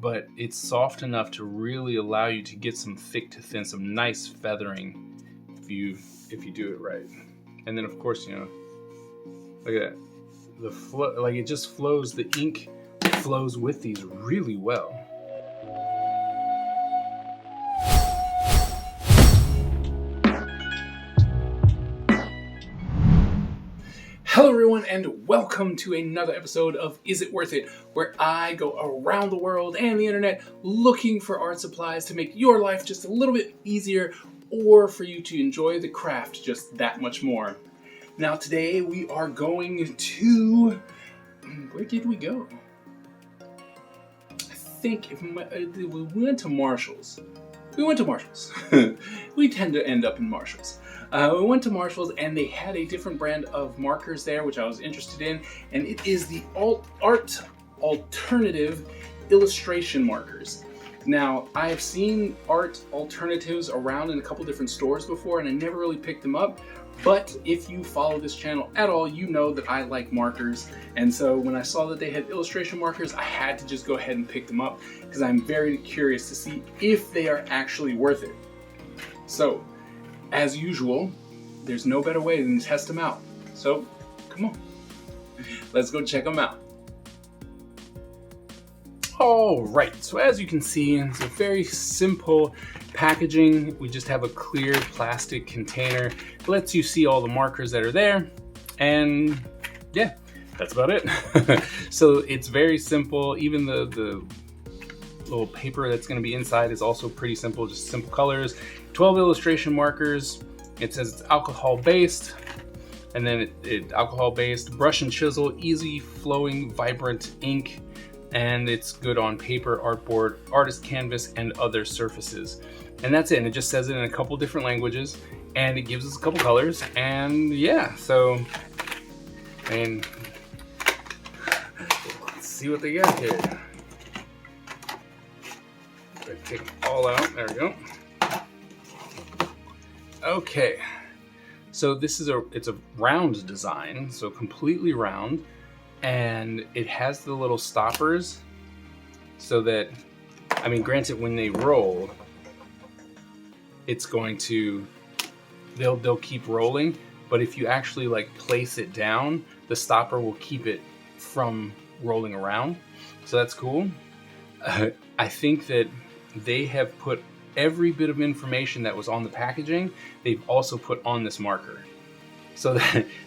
but it's soft enough to really allow you to get some thick to thin, some nice feathering if you do it right. And then of course, look at that. The flow, like it just flows, the ink flows with these really well. Hello everyone, and welcome to another episode of Is It Worth It, where I go around the world and the internet looking for art supplies to make your life just a little bit easier, or for you to enjoy the craft just that much more. Now today we are going to... where did we go? I think we went to Marshall's. We tend to end up in Marshall's. We went to Marshall's and they had a different brand of markers there, which I was interested in, and it is the art alternative illustration markers. Now, I have seen art alternatives around in a couple different stores before, and I never really picked them up. But if you follow this channel at all, you know that I like markers. And so when I saw that they had illustration markers, I had to just go ahead and pick them up because I'm very curious to see if they are actually worth it. So, as usual, there's no better way than to test them out. So, come on, let's go check them out. All right, so as you can see, it's a very simple packaging. We just have a clear plastic container. It lets you see all the markers that are there, and yeah, that's about it. So it's very simple. Even the little paper that's going to be inside is also pretty simple, just simple colors. 12 illustration markers. It says it's alcohol based, and then it alcohol based, brush and chisel, easy flowing, vibrant ink. And it's good on paper, artboard, artist canvas, and other surfaces. And that's it. And it just says it in a couple different languages, and it gives us a couple colors. And yeah, so, and let's see what they got here. Take them all out. There we go. Okay. So this is it's a round design, so completely round. And it has the little stoppers so that, I mean, granted, when they roll, it's going to, they'll keep rolling, but if you actually like place it down, the stopper will keep it from rolling around. So that's cool. I think that they have put every bit of information that was on the packaging, they've also put on this marker. So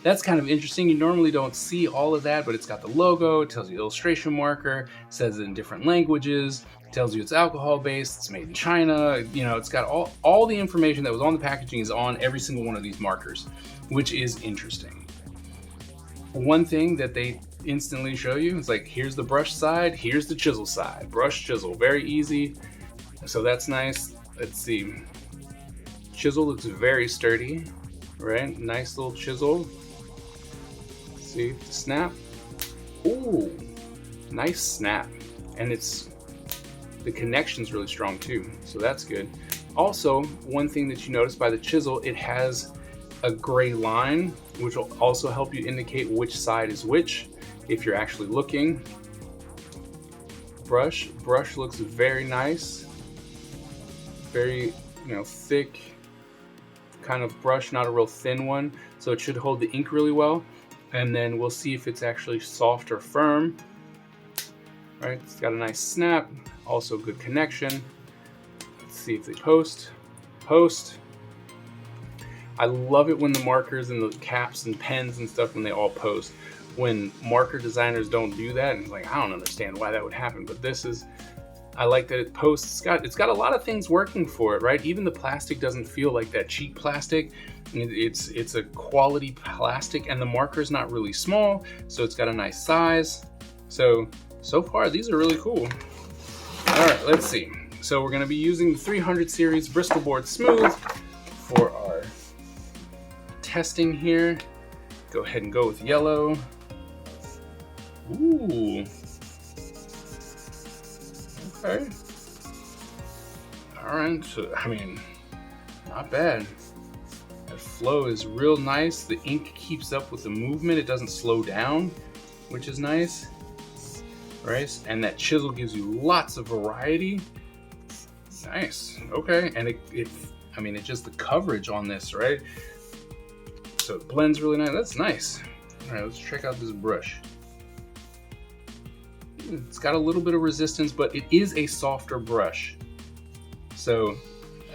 that's kind of interesting. You normally don't see all of that, but it's got the logo, it tells you illustration marker, says it in different languages, tells you it's alcohol based, it's made in China, it's got all the information that was on the packaging is on every single one of these markers, which is interesting. One thing that they instantly show you is like, here's the brush side, here's the chisel side. Brush, chisel, very easy. So that's nice. Let's see. Chisel looks very sturdy. Right, nice little chisel. Let's see, snap. Ooh, nice snap. And the connection's really strong too, so that's good. Also, one thing that you notice by the chisel, it has a gray line, which will also help you indicate which side is which, if you're actually looking. Brush looks very nice. Very, thick kind of brush, not a real thin one, so it should hold the ink really well. And then we'll see if it's actually soft or firm. All right, it's got a nice snap, also good connection. Let's see if they post. I love it when the markers and the caps and pens and stuff, when they all post. When marker designers don't do that, and it's like, I don't understand why that would happen, but I like that it posts. It's got a lot of things working for it, right? Even the plastic doesn't feel like that cheap plastic. It's a quality plastic, and the marker's not really small, so it's got a nice size. So far, these are really cool. All right, let's see. So we're gonna be using the 300 series Bristol board smooth for our testing here. Go ahead and go with yellow. Ooh. Okay. All right, so I mean, not bad. That flow is real nice. The ink keeps up with the movement. It doesn't slow down, which is nice. right? And that chisel gives you lots of variety. Nice. Okay. And I mean, it's just the coverage on this, right? So it blends really nice. That's nice. All right, let's check out this brush. It's got a little bit of resistance, but it is a softer brush. So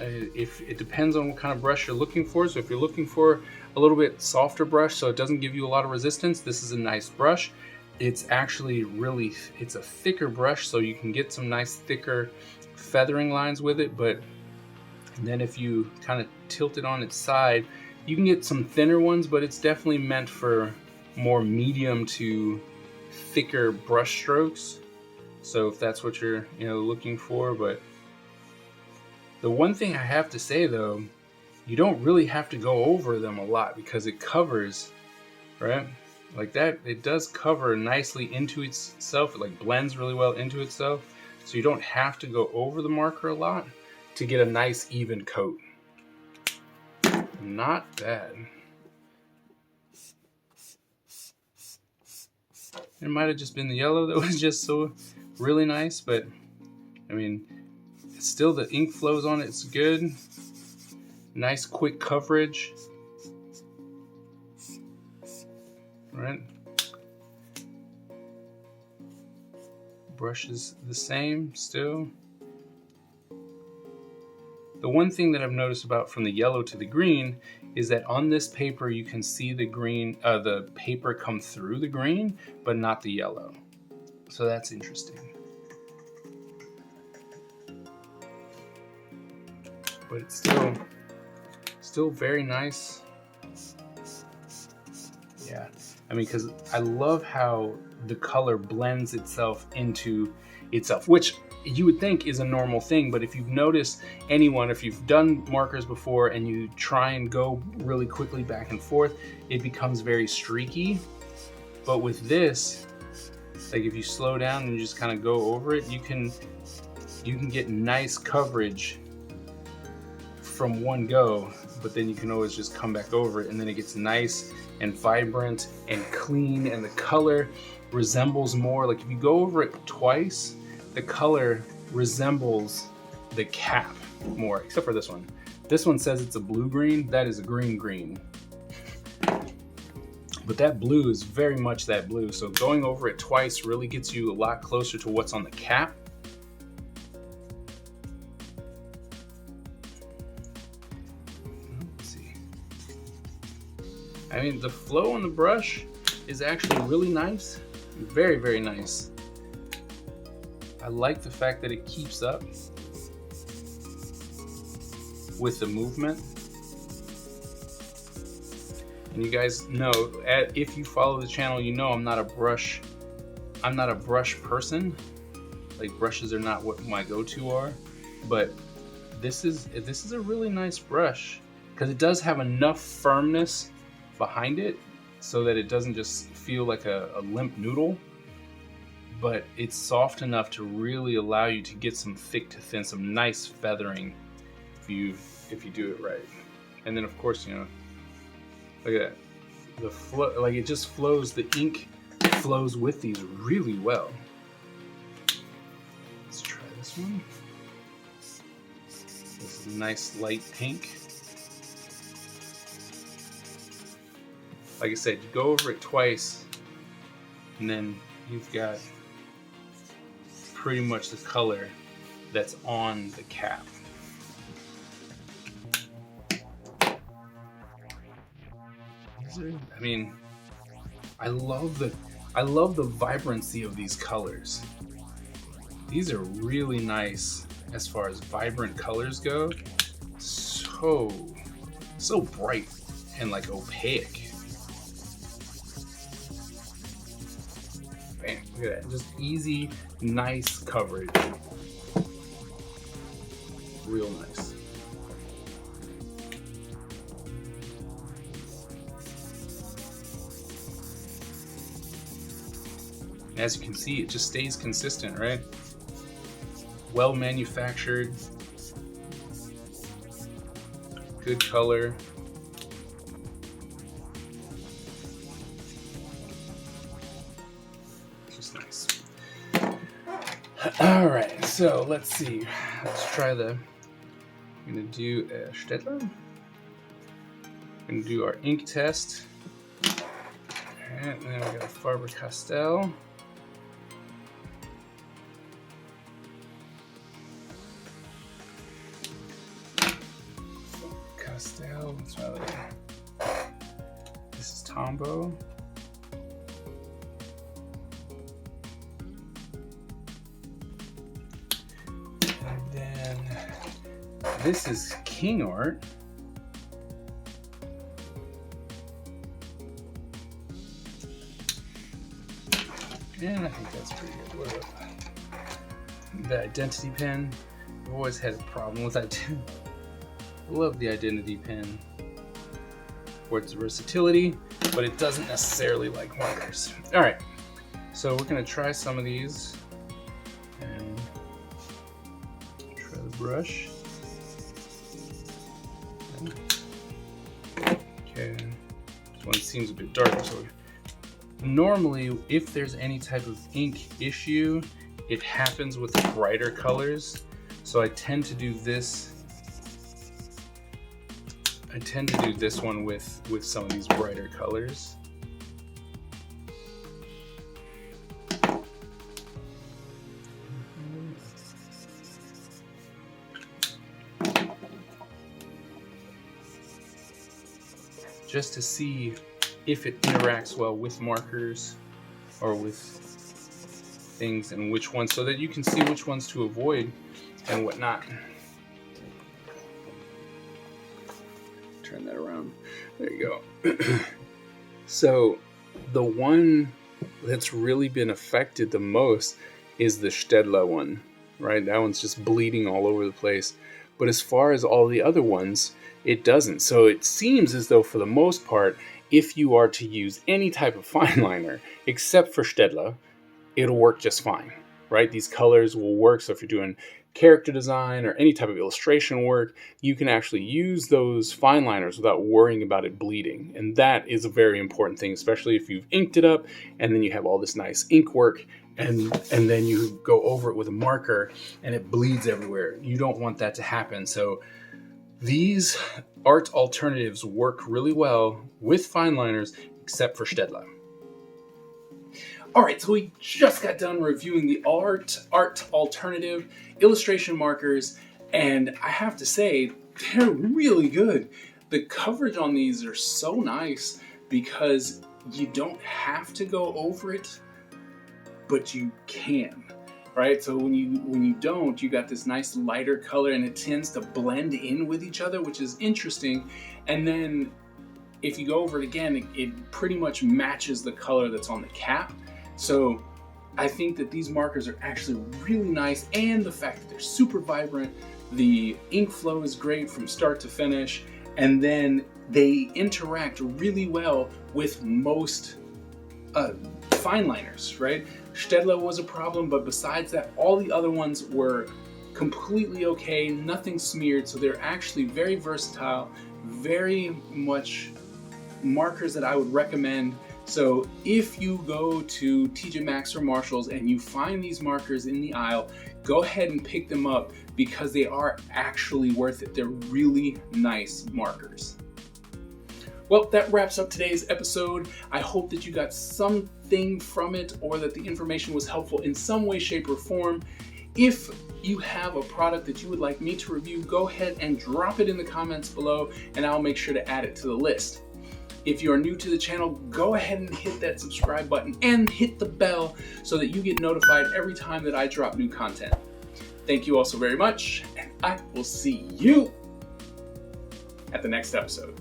if it depends on what kind of brush you're looking for. So if you're looking for a little bit softer brush so it doesn't give you a lot of resistance, this is a nice brush. It's actually it's a thicker brush, so you can get some nice thicker feathering lines with it. But then if you kind of tilt it on its side, you can get some thinner ones, but it's definitely meant for more medium to thicker brush strokes. So if that's what you're looking for. But the one thing I have to say though, you don't really have to go over them a lot because it covers, right? Like that, it does cover nicely into itself. It like blends really well into itself. So you don't have to go over the marker a lot to get a nice even coat. Not bad. It might have just been the yellow that was just so really nice, but I mean, still the ink flows on it's good. Nice quick coverage. Right? Brush is the same still. The one thing that I've noticed about from the yellow to the green is that on this paper you can see the green, the paper come through the green, but not the yellow. So that's interesting. But it's still very nice. Yeah, I mean, because I love how the color blends itself into itself, which you would think is a normal thing, but if you've noticed if you've done markers before and you try and go really quickly back and forth, it becomes very streaky. But with this, like if you slow down and you just kind of go over it, you can get nice coverage from one go, but then you can always just come back over it, and then it gets nice and vibrant and clean, and the color resembles more, like if you go over it twice, the color resembles the cap more, except for this one. This one says it's a blue-green. That is a green-green. But that blue is very much that blue. So going over it twice really gets you a lot closer to what's on the cap. Let's see. I mean, the flow on the brush is actually really nice. Very, very nice. I like the fact that it keeps up with the movement. And you guys know, if you follow the channel, you know I'm not a brush person. Like brushes are not what my go-to are. But this is a really nice brush because it does have enough firmness behind it so that it doesn't just feel like a limp noodle. But it's soft enough to really allow you to get some thick to thin, some nice feathering if you do it right. And then of course, look at that. The flow, like it just flows, the ink flows with these really well. Let's try this one. This is a nice light pink. Like I said, you go over it twice and then you've got pretty much the color that's on the cap. I mean, I love the vibrancy of these colors. These are really nice as far as vibrant colors go. So bright and like opaque. Bam, look at that. Just easy, nice coverage. Real nice. As you can see, it just stays consistent, right? Well manufactured, good color. Just nice. All right, so let's see. Let's try I'm gonna do a Staedtler. Gonna do our ink test. And then we got a Faber-Castell. Castell, let's try that. This is Tombow. And then this is King Art. And I think that's pretty good. What about the identity pen? I've always had a problem with that. I love the identity pen for its versatility, but it doesn't necessarily like markers. All right, so we're gonna try some of these and try the brush. Okay, this one seems a bit darker, so normally, if there's any type of ink issue, it happens with brighter colors. So I tend to do this. I tend to do this one with some of these brighter colors. Just to see if it interacts well with markers or with things and which ones, so that you can see which ones to avoid and whatnot. Turn that around. There you go. So the one that's really been affected the most is the Staedtler one, right? That one's just bleeding all over the place. But as far as all the other ones, it doesn't. So it seems as though for the most part, if you are to use any type of fine liner, except for Staedtler, it'll work just fine, right? These colors will work. So if you're doing character design or any type of illustration work, you can actually use those fine liners without worrying about it bleeding. And that is a very important thing, especially if you've inked it up and then you have all this nice ink work and then you go over it with a marker and it bleeds everywhere. You don't want that to happen. So these art alternatives work really well with fine liners, except for Staedtler. All right, so we just got done reviewing the art alternative illustration markers, and I have to say, they're really good. The coverage on these are so nice because you don't have to go over it, but you can, right? So when you don't, you got this nice lighter color and it tends to blend in with each other, which is interesting. And then if you go over it again, it pretty much matches the color that's on the cap. So I think that these markers are actually really nice, and the fact that they're super vibrant, the ink flow is great from start to finish, and then they interact really well with most fine liners, right? Staedtler was a problem, but besides that, all the other ones were completely okay, nothing smeared, so they're actually very versatile, very much markers that I would recommend. So if you go to TJ Maxx or Marshalls and you find these markers in the aisle, go ahead and pick them up because they are actually worth it. They're really nice markers. Well, that wraps up today's episode. I hope that you got something from it or that the information was helpful in some way, shape, or form. If you have a product that you would like me to review, go ahead and drop it in the comments below and I'll make sure to add it to the list. If you are new to the channel, go ahead and hit that subscribe button and hit the bell so that you get notified every time that I drop new content. Thank you all so very much, and I will see you at the next episode.